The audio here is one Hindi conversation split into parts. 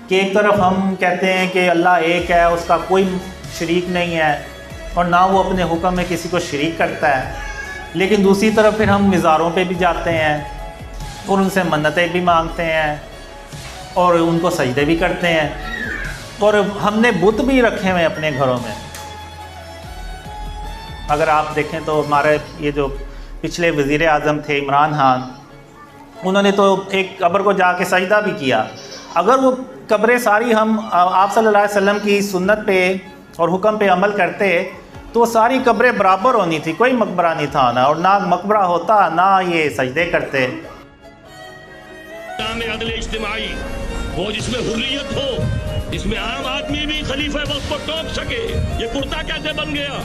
कि एक तरफ हम कहते हैं कि अल्लाह एक है, उसका कोई शरीक नहीं है और ना वो अपने हुक्म में किसी को शरीक करता है, लेकिन दूसरी तरफ फिर हम मज़ारों पे भी जाते हैं और उनसे मन्नतें भी मांगते हैं और उनको सजदे भी करते हैं और हमने बुत भी रखे हुए हैं अपने घरों में। अगर आप देखें तो हमारे ये जो पिछले वज़ीर आज़म थे इमरान खान, उन्होंने तो एक कब्र को जाके सजदा भी किया। अगर वो कब्रें सारी हम आप सल्लल्लाहु अलैहि वसल्लम की सुन्नत पे और हुक्म पे अमल करते तो सारी कब्रें बराबर होनी थी, कोई मकबरा नहीं था ना, और ना मकबरा होता ना ये सजदे करते। अदल इज्तिमाई वो जिसमें हुर्रियत हो, जिसमें आम आदमी भी खलीफा वक्त को टोक सके। ये कुर्ता कैसे बन गया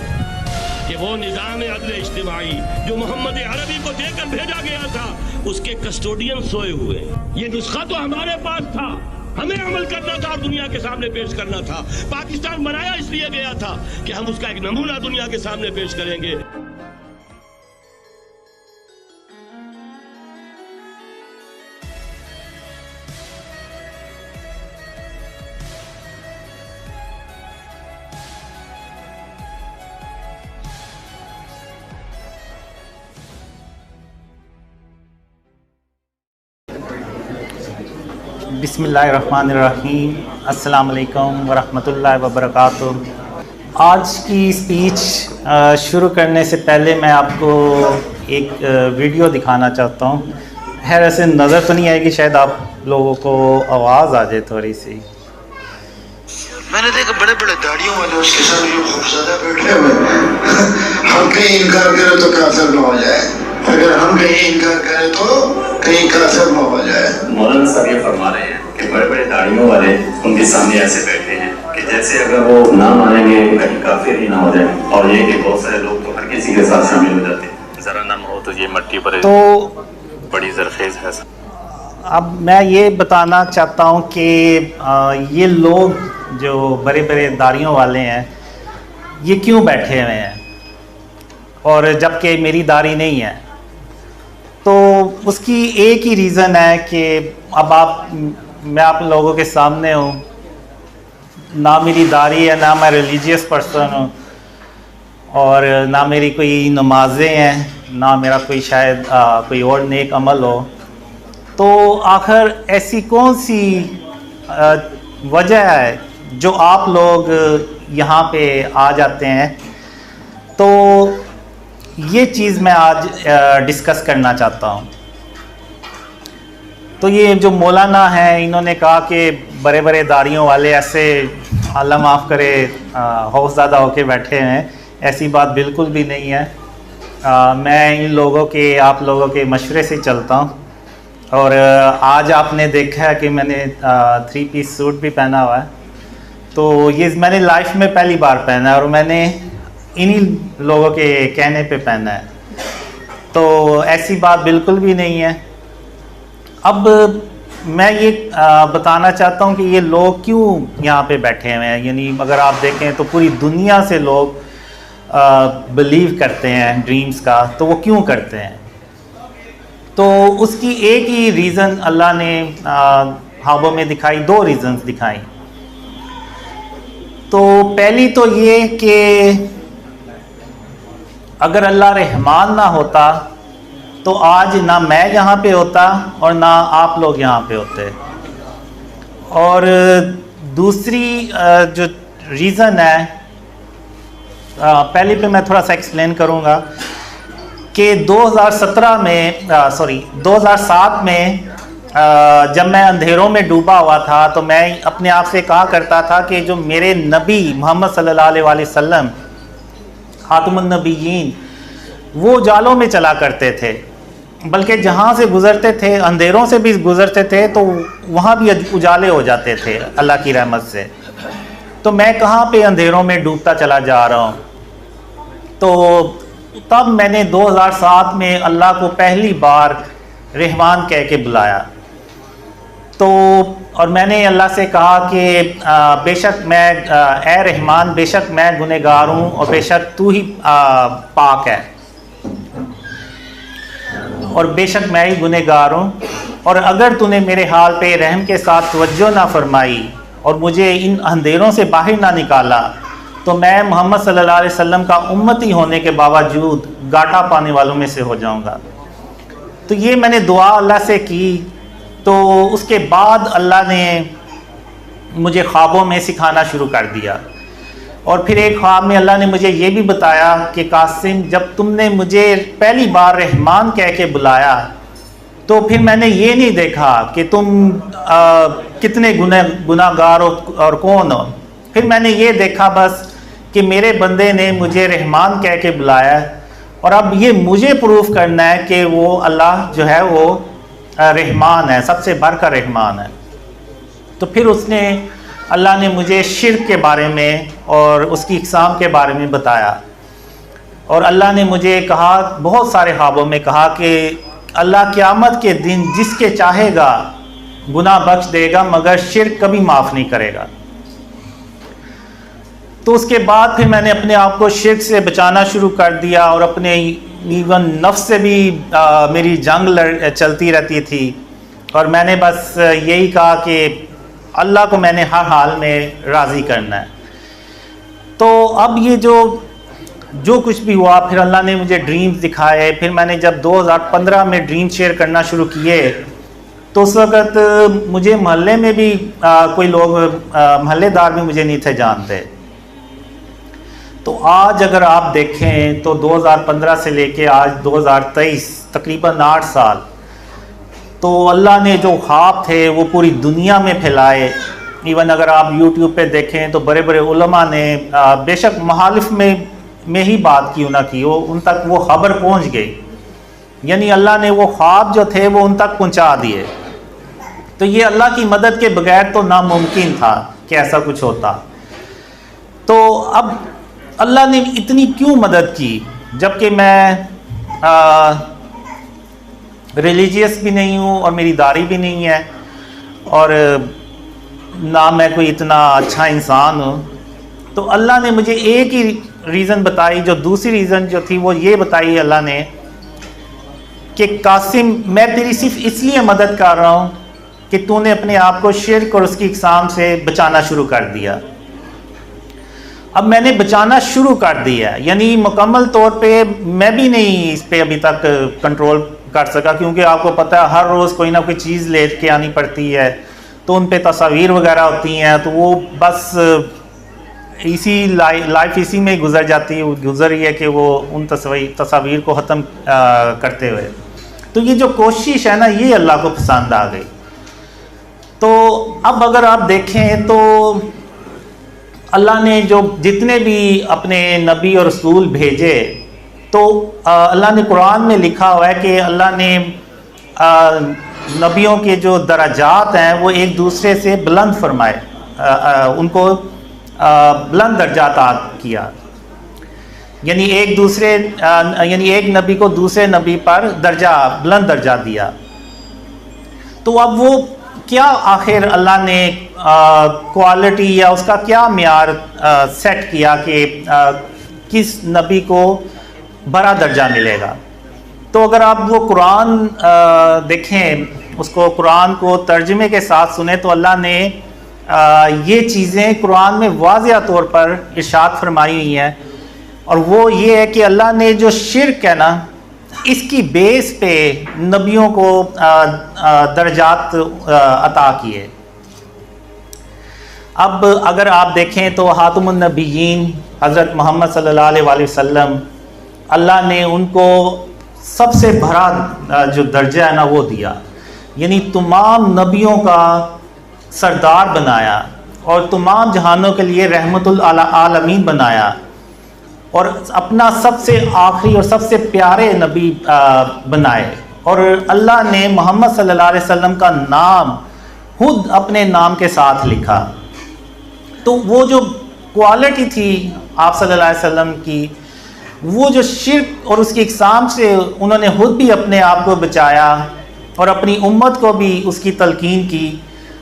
कि वो निज़ाम अदल इज्तिमाई जो मोहम्मद अरबी को देकर भेजा गया था, उसके कस्टोडियन सोए हुए। ये नुस्खा तो हमारे पास था, हमें अमल करना था और दुनिया के सामने पेश करना था। पाकिस्तान बनाया इसलिए गया था कि हम उसका एक नमूना दुनिया के सामने पेश करेंगे। बिस्मिल्लाहिर्रहमानिर्रहीम, अस्सलाम वालेकुम वरहमतुल्लाहि वबरकातुह। आज की स्पीच शुरू करने से पहले मैं आपको एक वीडियो दिखाना चाहता हूँ। खैर ऐसे नज़र तो नहीं आएगी, शायद आप लोगों को आवाज़ आ जाए थोड़ी सी। मैंने देखा बड़े बड़े दाढ़ियों वाले उसके साथ जो खूबसूरत बैठे हुए हम कहीं इनकार करें तो काफिर न हो जाए, अगर हम कहीं इनकार करें तो कहीं काफिर न हो जाए। मौलाना साहब ये फरमा रहे हैं कि बड़े बड़े दाढ़ियों वाले उनके सामने ऐसे बैठे हैं कि जैसे अगर वो ना मानेंगे कहीं काफिर ही ना हो जाए, और ये कि बहुत सारे लोग तो हर किसी के साथ शामिल हो जाते हैं। जरा नम हो तो ये मट्टी पर तो बड़ी जरखेज है। अब मैं ये बताना चाहता हूँ कि ये लोग जो बड़े बड़े दाढ़ियों वाले हैं ये क्यों बैठे हुए हैं, और जबकि मेरी दाढ़ी नहीं है। तो उसकी एक ही रीज़न है कि अब मैं आप लोगों के सामने हूँ, ना मेरी दाढ़ी है, ना मैं रिलीजियस पर्सन हूँ, और ना मेरी कोई नमाज़ें हैं, ना मेरा कोई शायद कोई और नेक अमल हो। तो आखिर ऐसी कौन सी वजह है जो आप लोग यहाँ पे आ जाते हैं? तो ये चीज़ मैं आज डिस्कस करना चाहता हूँ। तो ये जो मौलाना हैं, इन्होंने कहा कि बड़े बड़े दाढ़ियों वाले ऐसे अल्लाह माफ़ करे खौफज़दा होके बैठे हैं। ऐसी बात बिल्कुल भी नहीं है। मैं इन लोगों के आप लोगों के मशवरे से चलता हूँ, और आज आपने देखा है कि मैंने 3 पीस सूट भी पहना हुआ है। तो ये मैंने लाइफ में पहली बार पहना है और मैंने इन्हीं लोगों के कहने पे पहना है। तो ऐसी बात बिल्कुल भी नहीं है। अब मैं ये बताना चाहता हूँ कि ये लोग क्यों यहाँ पे बैठे हुए हैं। यानी अगर आप देखें तो पूरी दुनिया से लोग बिलीव करते हैं ड्रीम्स का, तो वो क्यों करते हैं? तो उसकी एक ही रीज़न अल्लाह ने ख्वाबों में दिखाई, 2 रीज़न्स दिखाई। तो पहली तो ये कि अगर अल्लाह रहमान ना होता तो आज ना मैं यहाँ पे होता और ना आप लोग यहाँ पे होते। और दूसरी जो रीज़न है, पहले पे मैं थोड़ा सा एक्सप्लेन करूँगा कि 2007 में जब मैं अंधेरों में डूबा हुआ था तो मैं अपने आप से कहा करता था कि जो मेरे नबी मोहम्मद सल्लल्लाहु अलैहि वसल्लम खातमुन नबीयीन, वो जालों में चला करते थे, बल्कि जहाँ से गुज़रते थे अंधेरों से भी गुज़रते थे तो वहाँ भी उजाले हो जाते थे अल्लाह की रहमत से। तो मैं कहाँ पे अंधेरों में डूबता चला जा रहा हूँ। तो तब मैंने 2007 में अल्लाह को पहली बार रहमान कह के बुलाया। तो और मैंने अल्लाह से कहा कि बेशक मैं ए रहमान, बेशक मैं गुनहगार हूँ और बेशक तू ही पाक है, और बेशक मैं ही गुनहगार हूँ। और अगर तूने मेरे हाल पे रहम के साथ तवज्जो ना फरमाई और मुझे इन अंधेरों से बाहर ना निकाला तो मैं मोहम्मद सल्लल्लाहु अलैहि वसल्लम का उम्मती होने के बावजूद घाटा पाने वालों में से हो जाऊंगा। तो ये मैंने दुआ अल्लाह से की। तो उसके बाद अल्लाह ने मुझे ख्वाबों में सिखाना शुरू कर दिया और फिर एक ख्वाब में अल्लाह ने मुझे ये भी बताया कि कासिम, जब तुमने मुझे पहली बार रहमान कह के बुलाया तो फिर मैंने ये नहीं देखा कि तुम कितने गुनाहगार हो और कौन हो। फिर मैंने ये देखा बस कि मेरे बंदे ने मुझे रहमान कह के बुलाया और अब ये मुझे प्रूफ करना है कि वो अल्लाह जो है वो रहमान है, सबसे बढ़कर रहमान है। तो फिर अल्लाह ने मुझे शिर्क के बारे में और उसकी इक़साम के बारे में बताया और अल्लाह ने मुझे कहा, बहुत सारे ख्वाबों में कहा कि अल्लाह क़यामत के दिन जिसके चाहेगा गुनाह बख्श देगा मगर शिर्क कभी माफ़ नहीं करेगा। तो उसके बाद फिर मैंने अपने आप को शिर्क से बचाना शुरू कर दिया और अपने इवन नफ्स से भी मेरी जंग चलती रहती थी और मैंने बस यही कहा कि अल्लाह को मैंने हर हाल में राज़ी करना है। तो अब ये जो कुछ भी हुआ, फिर अल्लाह ने मुझे ड्रीम्स दिखाए। फिर मैंने जब 2015 में ड्रीम शेयर करना शुरू किए तो उस वक़्त मुझे मोहल्ले में भी कोई लोग मोहल्लेदार भी मुझे नहीं थे जानते। तो आज अगर आप देखें तो 2015 से लेके आज 2023 तकरीबन 8 साल, तो अल्लाह ने जो ख्वाब थे वो पूरी दुनिया में फैलाए। इवन अगर आप YouTube पे देखें तो बड़े बड़े उलमा ने बेशक मुखालिफ में ही बात क्यों ना की हो, उन तक वो खबर पहुंच गई। यानी अल्लाह ने वो ख्वाब जो थे वो उन तक पहुंचा दिए। तो ये अल्लाह की मदद के बगैर तो नामुमकिन था कि ऐसा कुछ होता। तो अब अल्लाह ने इतनी क्यों मदद की, जबकि मैं रिलीजियस भी नहीं हूँ और मेरी दाढ़ी भी नहीं है और ना मैं कोई इतना अच्छा इंसान हूँ। तो अल्लाह ने मुझे एक ही रीज़न बताई, जो दूसरी रीज़न जो थी वो ये बताई अल्लाह ने कि कासिम, मैं तेरी सिर्फ इसलिए मदद कर रहा हूँ कि तूने अपने आप को शिर्क और उसकी इक़साम से बचाना शुरू कर दिया। अब मैंने बचाना शुरू कर दिया, यानी मुकम्मल तौर पे मैं भी नहीं इस पे अभी तक कंट्रोल कर सका, क्योंकि आपको पता है हर रोज़ कोई ना कोई चीज़ ले के आनी पड़ती है, तो उन पे तस्वीर वगैरह होती हैं, तो वो बस इसी लाइफ इसी में गुजर जाती है, गुजर रही है कि वो उन तस्वीर को ख़त्म करते हुए। तो ये जो कोशिश है ना, ये अल्लाह को पसंद आ गई। तो अब अगर आप देखें तो अल्लाह ने जो जितने भी अपने नबी और रसूल भेजे, तो अल्लाह ने कुरान में लिखा हुआ है कि अल्लाह ने नबियों के जो दराजात हैं वो एक दूसरे से बुलंद फरमाए, उनको बुलंद दर्जात किया। यानी एक नबी को दूसरे नबी पर बुलंद दर्जा दिया। तो अब वो क्या आखिर अल्लाह ने क्वालिटी या उसका क्या मियार सेट किया कि किस नबी को बड़ा दर्जा मिलेगा। तो अगर आप वो कुरान देखें, उसको कुरान को तर्जुमे के साथ सुने, तो अल्लाह ने ये चीज़ें कुरान में वाज़िया तौर पर इरशाद फरमाई हुई हैं। और वो ये है कि अल्लाह ने जो शिर्क है ना, इसकी बेस पे नबियों को दर्जात अता किए। अब अगर आप देखें तो खातमुन नबिय्यीन हज़रत मोहम्मद सल्लल्लाहु अलैहि वसल्लम, अल्लाह ने उनको सबसे बड़ा जो दर्जा है ना वो दिया, यानी तमाम नबियों का सरदार बनाया और तमाम जहानों के लिए रहमतुल आलमीन बनाया और अपना सबसे आखिरी और सबसे प्यारे नबी बनाए। और अल्लाह ने मोहम्मद सल्लल्लाहु अलैहि वसल्लम का नाम खुद अपने नाम के साथ लिखा। तो वो जो क्वालिटी थी आप सल्लल्लाहु अलैहि वसल्लम की, वो जो शिर्क और उसकी इक़साम से उन्होंने खुद भी अपने आप को बचाया और अपनी उम्मत को भी उसकी तलकीन की,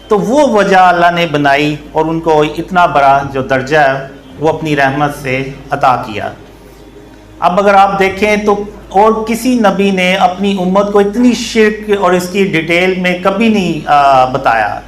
तो वो वजह अल्लाह ने बनाई और उनको इतना बड़ा जो दर्जा है वो अपनी रहमत से अता किया। अब अगर आप देखें तो और किसी नबी ने अपनी उम्मत को इतनी शिर्क और इसकी डिटेल में कभी नहीं बताया।